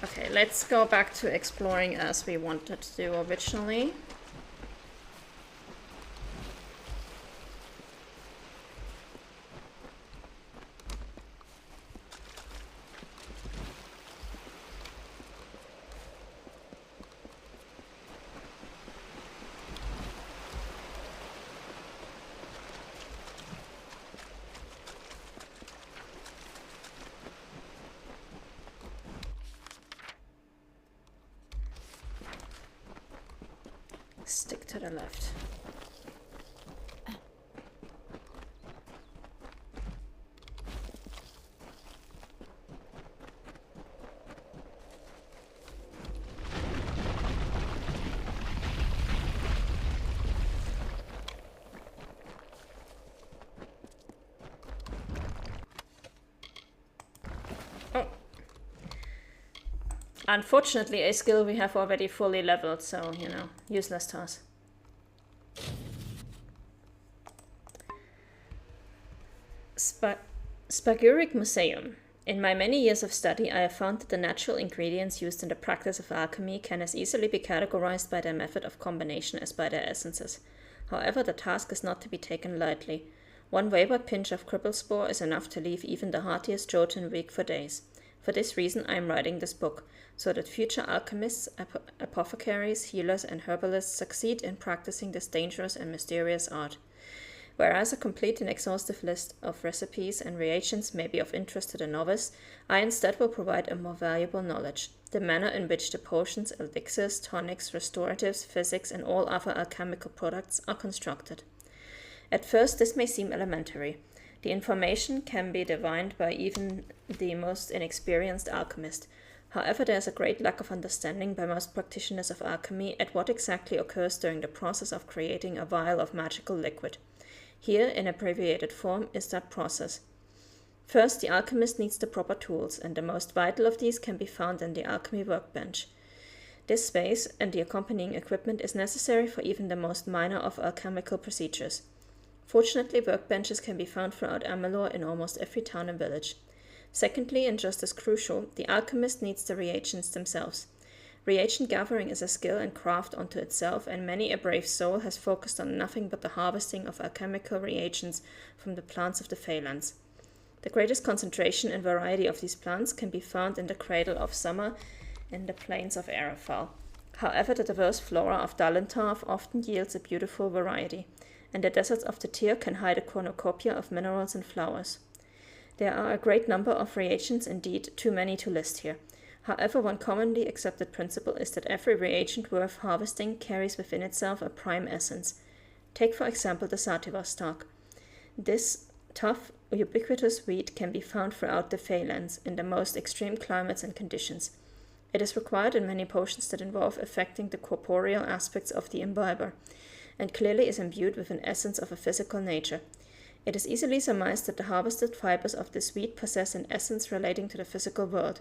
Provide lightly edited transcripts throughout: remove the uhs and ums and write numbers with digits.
Okay, let's go back to exploring as we wanted to do originally. Stick to the left. Oh. Unfortunately, a skill we have already fully leveled, so, you know, useless to us. Spaguric Museum. In my many years of study, I have found that the natural ingredients used in the practice of alchemy can as easily be categorized by their method of combination as by their essences. However, the task is not to be taken lightly. One wayward pinch of cripple spore is enough to leave even the hardiest Jotun weak for days. For this reason, I am writing this book, so that future alchemists, apothecaries, healers, and herbalists succeed in practicing this dangerous and mysterious art. Whereas a complete and exhaustive list of recipes and reagents may be of interest to the novice, I instead will provide a more valuable knowledge: the manner in which the potions, elixirs, tonics, restoratives, physics, and all other alchemical products are constructed. At first, this may seem elementary. The information can be divined by even the most inexperienced alchemist. However, there is a great lack of understanding by most practitioners of alchemy at what exactly occurs during the process of creating a vial of magical liquid. Here, in abbreviated form, is that process. First, the alchemist needs the proper tools, and the most vital of these can be found in the alchemy workbench. This space and the accompanying equipment is necessary for even the most minor of alchemical procedures. Fortunately, workbenches can be found throughout Amalur in almost every town and village. Secondly, and just as crucial, the alchemist needs the reagents themselves. Reagent gathering is a skill and craft unto itself, and many a brave soul has focused on nothing but the harvesting of alchemical reagents from the plants of the Feylands. The greatest concentration and variety of these plants can be found in the cradle of summer in the plains of Arafal. However, the diverse flora of Dalentarf often yields a beautiful variety, and the deserts of the Tyr can hide a cornucopia of minerals and flowers. There are a great number of reagents, indeed too many to list here. However, one commonly accepted principle is that every reagent worth harvesting carries within itself a prime essence. Take, for example, the sativa stalk. This tough, ubiquitous weed can be found throughout the Feylands in the most extreme climates and conditions. It is required in many potions that involve affecting the corporeal aspects of the imbiber, and clearly is imbued with an essence of a physical nature. It is easily surmised that the harvested fibers of this weed possess an essence relating to the physical world.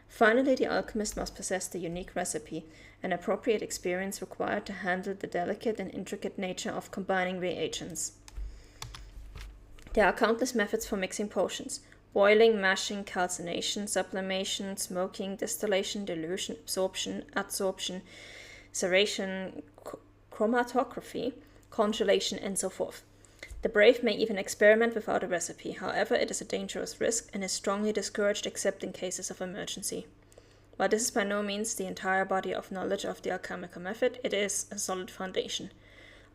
Finally, the alchemist must possess the unique recipe, an appropriate experience required to handle the delicate and intricate nature of combining reagents. There are countless methods for mixing potions: boiling, mashing, calcination, sublimation, smoking, distillation, dilution, absorption, adsorption, ceration, chromatography, congelation, and so forth. The brave may even experiment without a recipe. However, it is a dangerous risk and is strongly discouraged except in cases of emergency. While this is by no means the entire body of knowledge of the alchemical method, it is a solid foundation.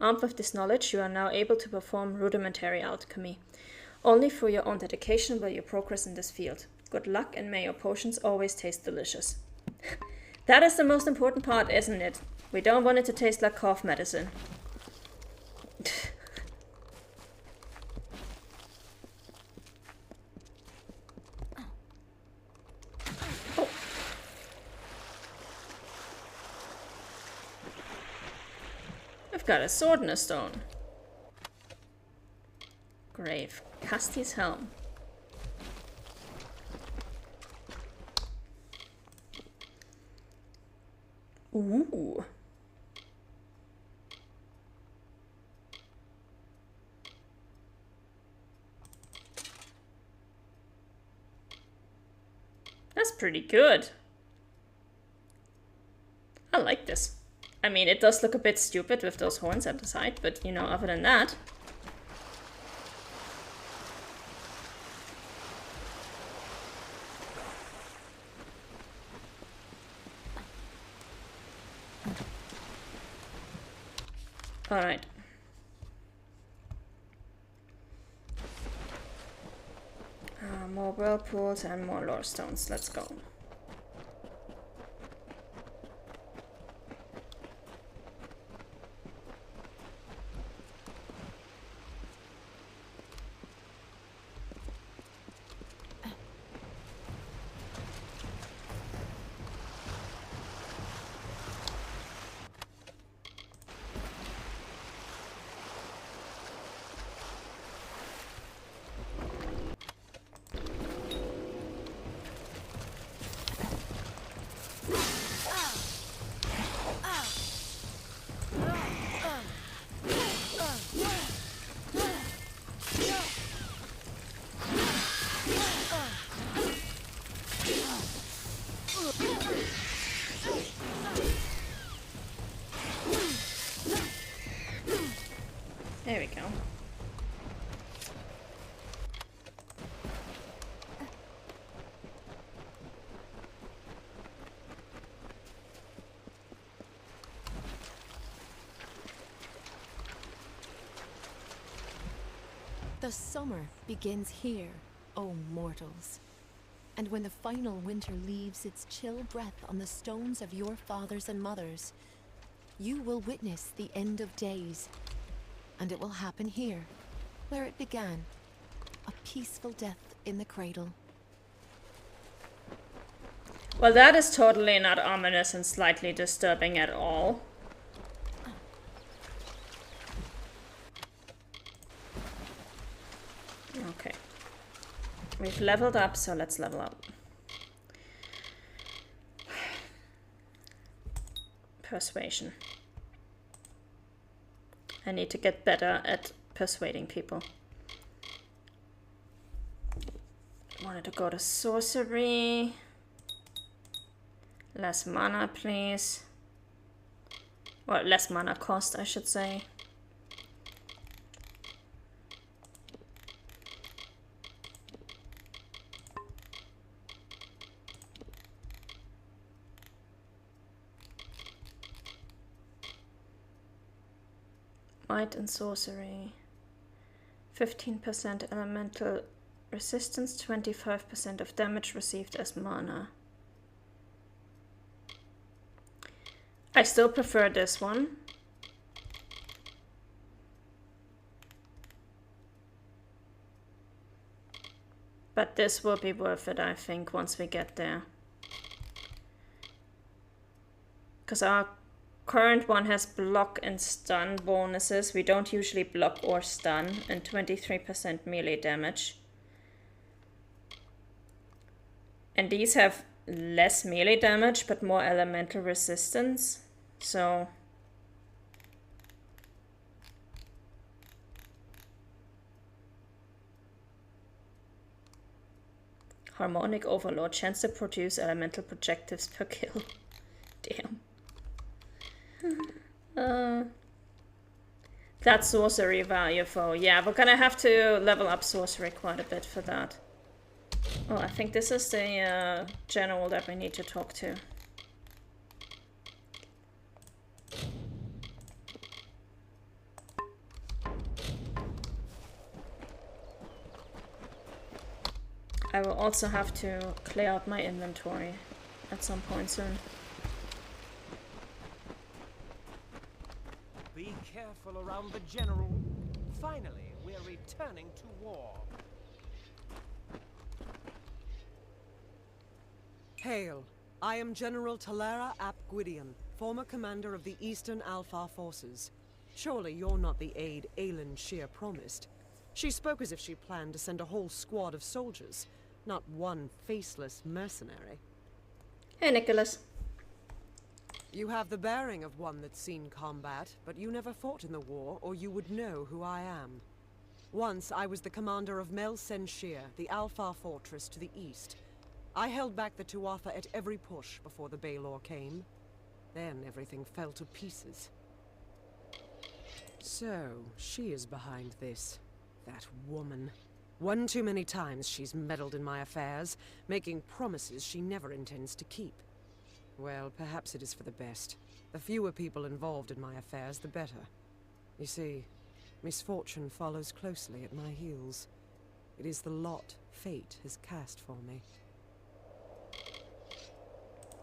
Armed with this knowledge, you are now able to perform rudimentary alchemy. Only through your own dedication will you progress in this field. Good luck, and may your potions always taste delicious. That is the most important part, isn't it? We don't want it to taste like cough medicine. I've got a sword and a stone. Grave. Casti's helm. Ooh. That's pretty good. I like this. I mean, it does look a bit stupid with those horns at the side, but, you know, other than that... Alright. More whirlpools and more lore stones. Let's go. There we go. The summer begins here, O mortals. And when the final winter leaves its chill breath on the stones of your fathers and mothers, you will witness the end of days. And it will happen here, where it began. A peaceful death in the cradle. Well, that is totally not ominous and slightly disturbing at all. Okay. We've leveled up, so let's level up. Persuasion. I need to get better at persuading people. Wanted to go to sorcery. Less mana, please. Or less mana cost, I should say. Might and sorcery. 15% elemental resistance, 25% of damage received as mana. I still prefer this one. But this will be worth it, I think, once we get there. Because our current one has block and stun bonuses. We don't usually block or stun, and 23% melee damage. And these have less melee damage, but more elemental resistance. So... Harmonic Overload. Chance to produce elemental projectives per kill. Damn. That's sorcery value for... Yeah, we're gonna have to level up sorcery quite a bit for that. Oh, I think this is the general that we need to talk to. I will also have to clear out my inventory at some point soon. Be careful around the general. Finally, we're returning to war. Hail! I am General Talera ap Gwydion, former commander of the Eastern Alpha Forces. Surely you're not the aide Aelin Shear promised. She spoke as if she planned to send a whole squad of soldiers, not one faceless mercenary. Hey, Nicholas. You have the bearing of one that's seen combat, but you never fought in the war, or you would know who I am. Once I was the commander of Mel Sen Shear, the Alpha Fortress to the east. I held back the Tuatha at every push before the Baelor came. Then everything fell to pieces. So, she is behind this. That woman. One too many times she's meddled in my affairs, making promises she never intends to keep. Well, perhaps it is for the best. The fewer people involved in my affairs, the better. You see, misfortune follows closely at my heels. It is the lot fate has cast for me.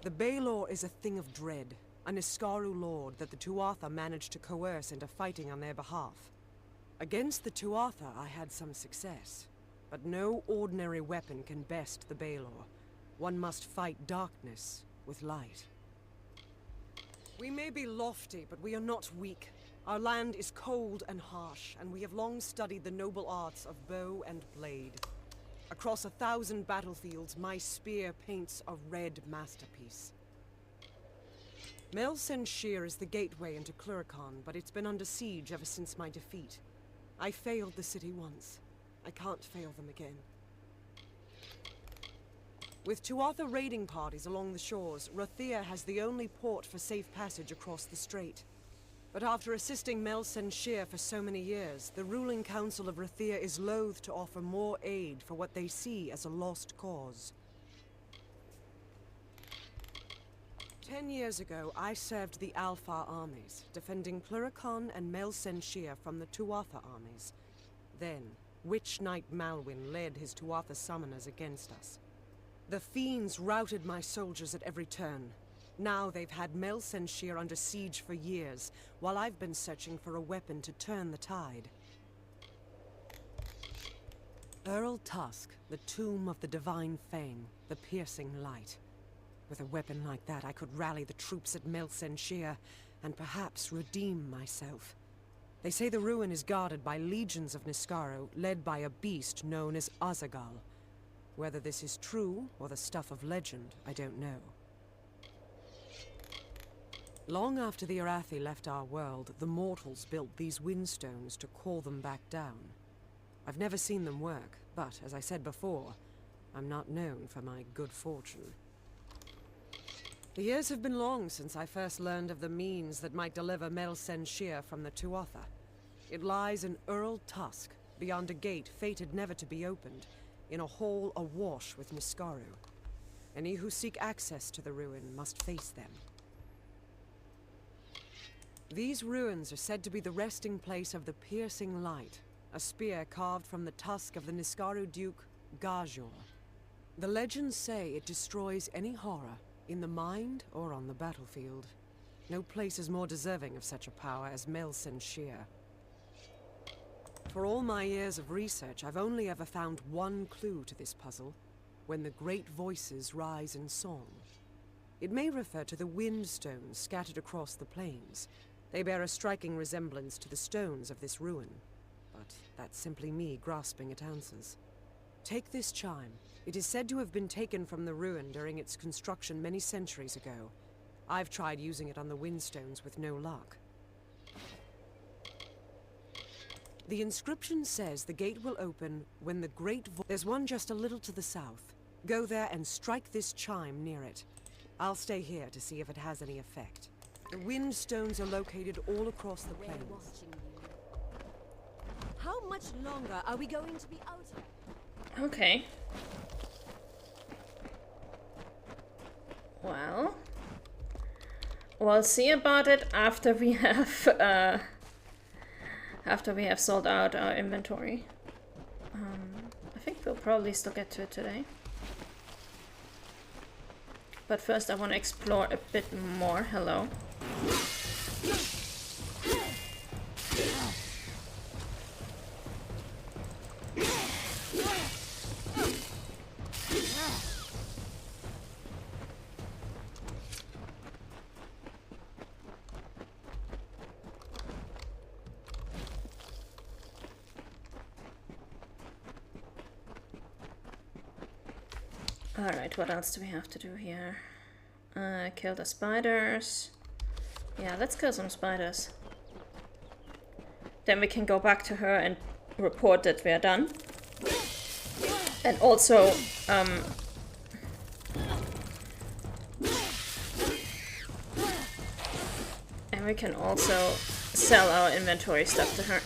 The Baelor is a thing of dread, a Niskaru lord that the Tuatha managed to coerce into fighting on their behalf. Against the Tuatha I had some success, but no ordinary weapon can best the Baelor. One must fight darkness with light. We may be lofty, but we are not weak. Our land is cold and harsh, and we have long studied the noble arts of bow and blade. Across 1,000 battlefields, my spear paints a red masterpiece. Mel Senshir is the gateway into Cluracan, but it's been under siege ever since my defeat. I failed the city once. I can't fail them again. With Tuatha raiding parties along the shores, Rathia has the only port for safe passage across the strait. But after assisting Mel Senshir for so many years, the ruling council of Rathia is loath to offer more aid for what they see as a lost cause. 10 years ago, I served the Alpha armies, defending Cluracan and Mel Senshir from the Tuatha armies. Then, Witch Knight Malwyn led his Tuatha summoners against us. The fiends routed my soldiers at every turn. Now they've had Mel Senshir under siege for years, while I've been searching for a weapon to turn the tide. Earl Tusk, the tomb of the Divine Fang, the piercing light. With a weapon like that, I could rally the troops at Mel Senshir, and perhaps redeem myself. They say the ruin is guarded by legions of Niskaru, led by a beast known as Azagal. Whether this is true, or the stuff of legend, I don't know. Long after the Arathi left our world, the mortals built these windstones to call them back down. I've never seen them work, but, as I said before, I'm not known for my good fortune. The years have been long since I first learned of the means that might deliver Mel Senshir from the Tuatha. It lies in Earl Tusk, beyond a gate fated never to be opened, in a hall awash with Niskaru. Any who seek access to the ruin must face them. These ruins are said to be the resting place of the Piercing Light, a spear carved from the tusk of the Niskaru Duke, Gajor. The legends say it destroys any horror, in the mind or on the battlefield. No place is more deserving of such a power as Mel Senshir. For all my years of research, I've only ever found one clue to this puzzle: when the great voices rise in song. It may refer to the wind stones scattered across the plains. They bear a striking resemblance to the stones of this ruin. But that's simply me grasping at answers. Take this chime. It is said to have been taken from the ruin during its construction many centuries ago. I've tried using it on the windstones with no luck. The inscription says the gate will open when the great There's one just a little to the south. Go there and strike this chime near it. I'll stay here to see if it has any effect. The wind stones are located all across the plains. How much longer are we going to be out here? Okay. Well, we'll see about it after we have sold out our inventory. I think we'll probably still get to it today. But first I want to explore a bit more. Hello. Alright, what else do we have to do here? Kill the spiders. Yeah, let's kill some spiders. Then we can go back to her and report that we are done. And also, And we can also sell our inventory stuff to her.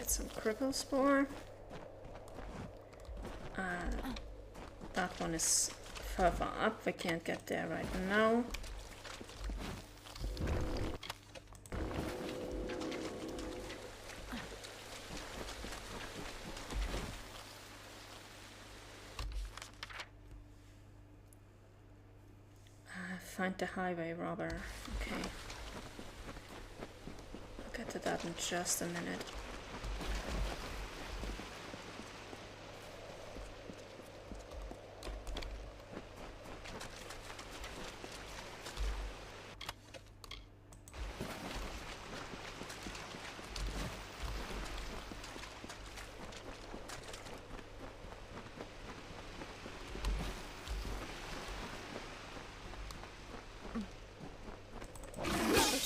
Some cripple spore. That one is further up. We can't get there right now. Find the highway robber. Okay. I'll get to that in just a minute.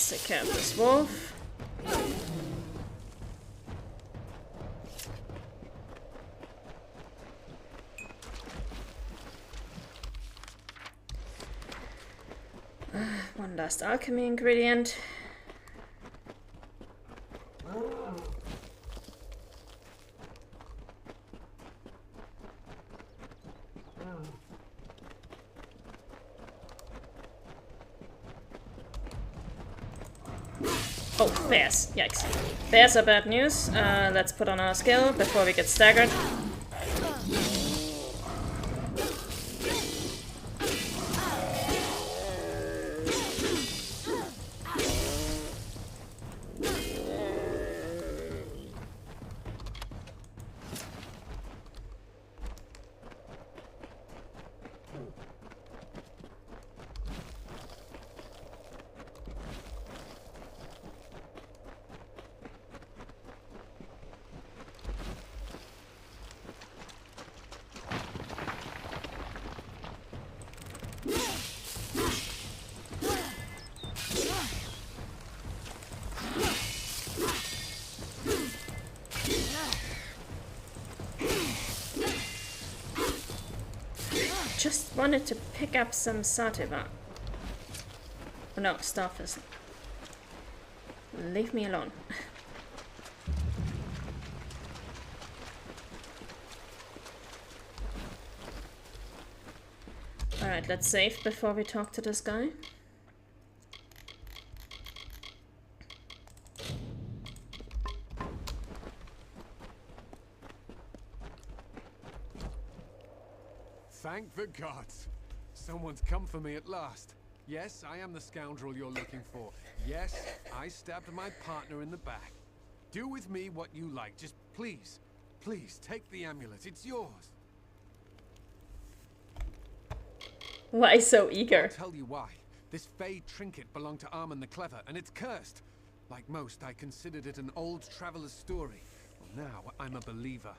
Take care of this wolf. One last alchemy ingredient. Oh, bears. Yikes. Bears are bad news. Let's put on our skill before we get staggered. Just wanted to pick up some sativa. Oh no, starfish. Leave me alone. Alright, let's save before we talk to this guy. Thank the gods. Someone's come for me at last. Yes, I am the scoundrel you're looking for. Yes, I stabbed my partner in the back. Do with me what you like. Just please, please take the amulet. It's yours. Why so eager? I'll tell you why. This Fey trinket belonged to Armand the Clever, and it's cursed. Like most, I considered it an old traveler's story. Well, now I'm a believer.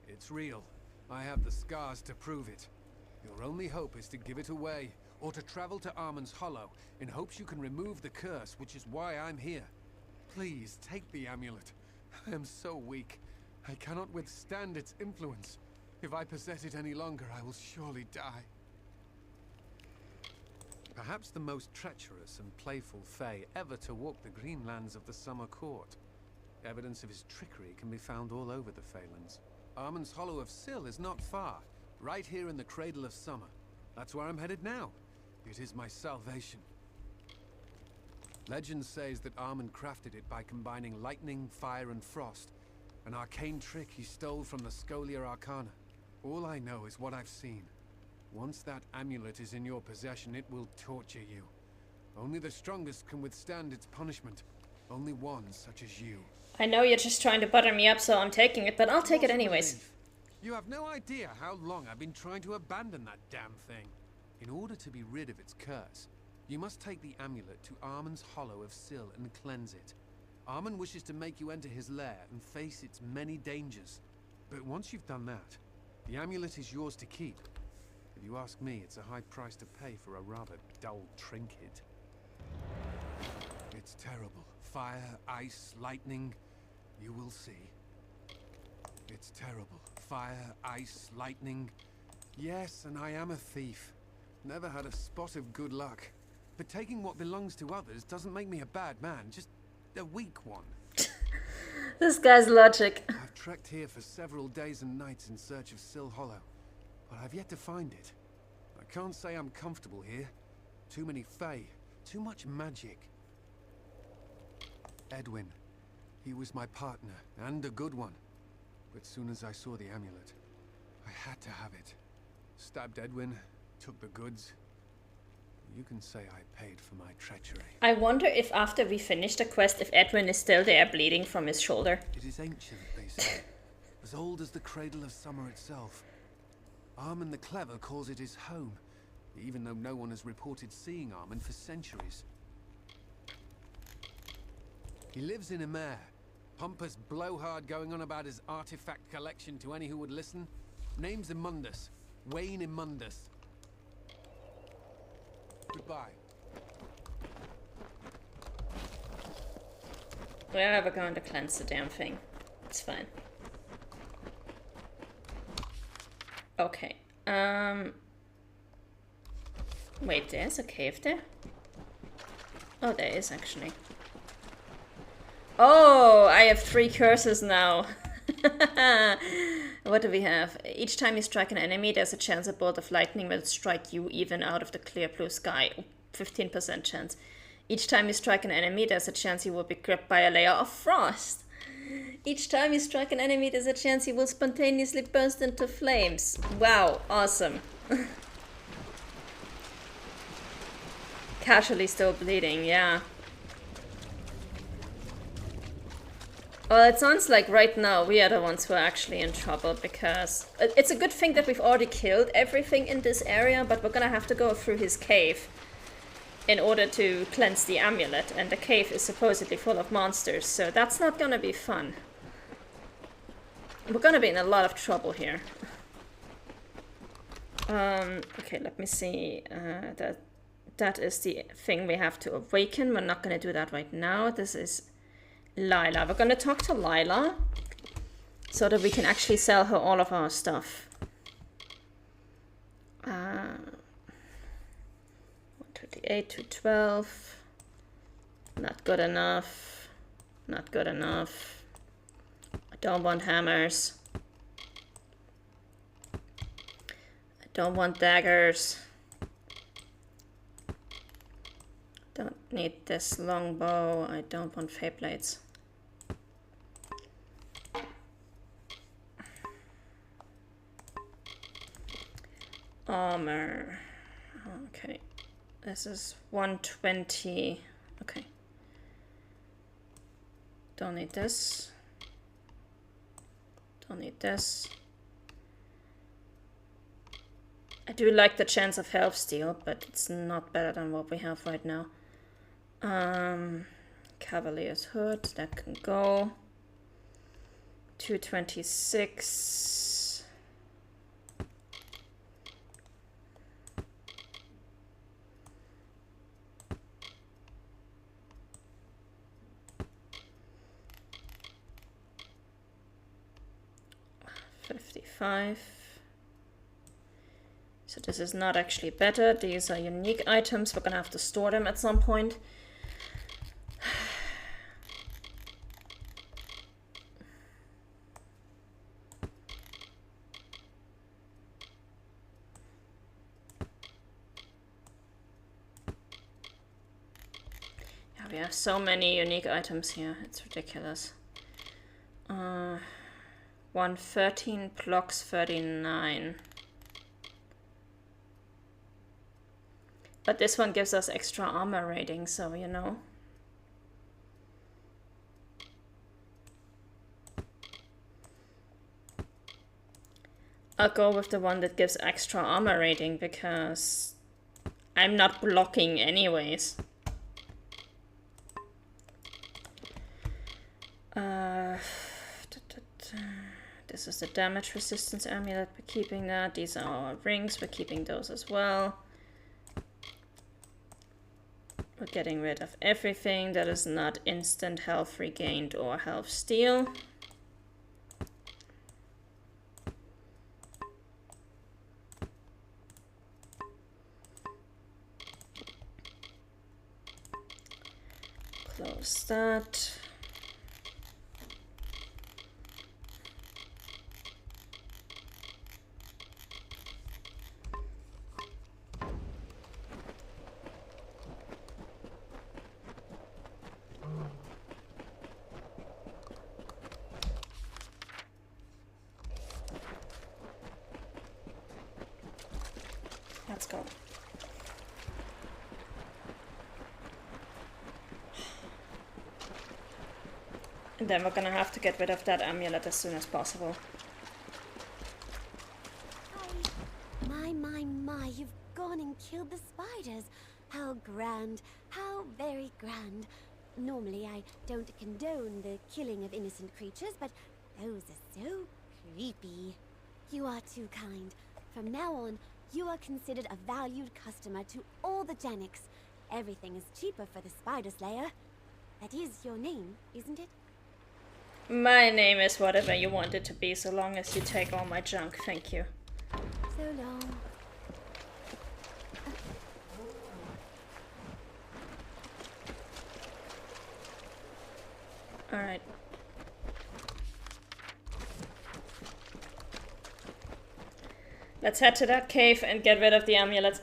It's real. I have the scars to prove it. Your only hope is to give it away, or to travel to Armand's Hollow, in hopes you can remove the curse, which is why I'm here. Please, take the amulet. I am so weak. I cannot withstand its influence. If I possess it any longer, I will surely die. Perhaps the most treacherous and playful Fey ever to walk the green lands of the Summer Court. Evidence of his trickery can be found all over the Phalanx. Armand's Hollow of Syl is not far, right here in the Cradle of Summer. That's where I'm headed now. It is my salvation. Legend says that Armand crafted it by combining lightning, fire, and frost, an arcane trick he stole from the Scholia Arcana. All I know is what I've seen. Once that amulet is in your possession, it will torture you. Only the strongest can withstand its punishment. Only one such as you. I know you're just trying to butter me up, so I'm taking it, but I'll take it What a anyways. relief. You have no idea how long I've been trying to abandon that damn thing. In order to be rid of its curse, you must take the amulet to Armin's Hollow of Sil and cleanse it. Armin wishes to make you enter his lair and face its many dangers. But once you've done that, the amulet is yours to keep. If you ask me, it's a high price to pay for a rather dull trinket. It's terrible. Fire, ice, lightning. You will see. It's terrible. Fire, ice, lightning. Yes, and I am a thief. Never had a spot of good luck. But taking what belongs to others doesn't make me a bad man, just a weak one. This guy's logic. I've trekked here for several days and nights in search of Sil Hollow, but I've yet to find it. I can't say I'm comfortable here. Too many Fae, too much magic. Edwin, he was my partner, and a good one. But soon as I saw the amulet, I had to have it. Stabbed Edwin, took the goods. You can say I paid for my treachery. I wonder if after we finish the quest, if Edwin is still there bleeding from his shoulder. It is ancient, they say. As old as the cradle of summer itself. Armin the Clever calls it his home, even though no one has reported seeing Armin for centuries. He lives in Amer. Pompous blowhard going on about his artifact collection to any who would listen. Name's Immundus. Wayne Immundus. Goodbye. We're never going to cleanse the damn thing. It's fine. Okay. Wait, there's a cave there? Oh, there is actually. Oh, I have 3 curses now. What do we have? Each time you strike an enemy, there's a chance a bolt of lightning will strike you even out of the clear blue sky. 15% chance. Each time you strike an enemy, there's a chance you will be gripped by a layer of frost. Each time you strike an enemy, there's a chance you will spontaneously burst into flames. Wow, awesome. Casually still bleeding, yeah. Well, it sounds like right now we are the ones who are actually in trouble, because it's a good thing that we've already killed everything in this area, but we're gonna have to go through his cave in order to cleanse the amulet, and the cave is supposedly full of monsters, so that's not gonna be fun. We're gonna be in a lot of trouble here. Okay, let me see. That is the thing we have to awaken. We're not gonna do that right now. This is Lila. We're gonna talk to Lila so that we can actually sell her all of our stuff. 128 to 12. Not good enough. Not good enough. I don't want hammers. I don't want daggers. Don't need this long bow. I don't want fae blades. Armor. Okay. This is 120. Okay. Don't need this. Don't need this. I do like the chance of health steal, but it's not better than what we have right now. Cavalier's hood, that can go. 226. $55. So this is not actually better. These are unique items. We're gonna have to store them at some point. Yeah, we have so many unique items here. It's ridiculous. 113 blocks 39. But this one gives us extra armor rating, so you know. I'll go with the one that gives extra armor rating because I'm not blocking anyways. This is the damage resistance amulet, we're keeping that. These are our rings, we're keeping those as well. We're getting rid of everything that is not instant health regained or health steal. Close that. Let's go. And then we're gonna have to get rid of that amulet as soon as possible. My, you've gone and killed the spiders. How grand, how very grand. Normally I don't condone the killing of innocent creatures, but those are so creepy. You are too kind. From now on, you are considered a valued customer to all the Janiks. Everything is cheaper for the Spider Slayer. That is your name, isn't it? My name is whatever you want it to be, so long as you take all my junk, thank you. So long. Alright. Let's head to that cave and get rid of the amulet.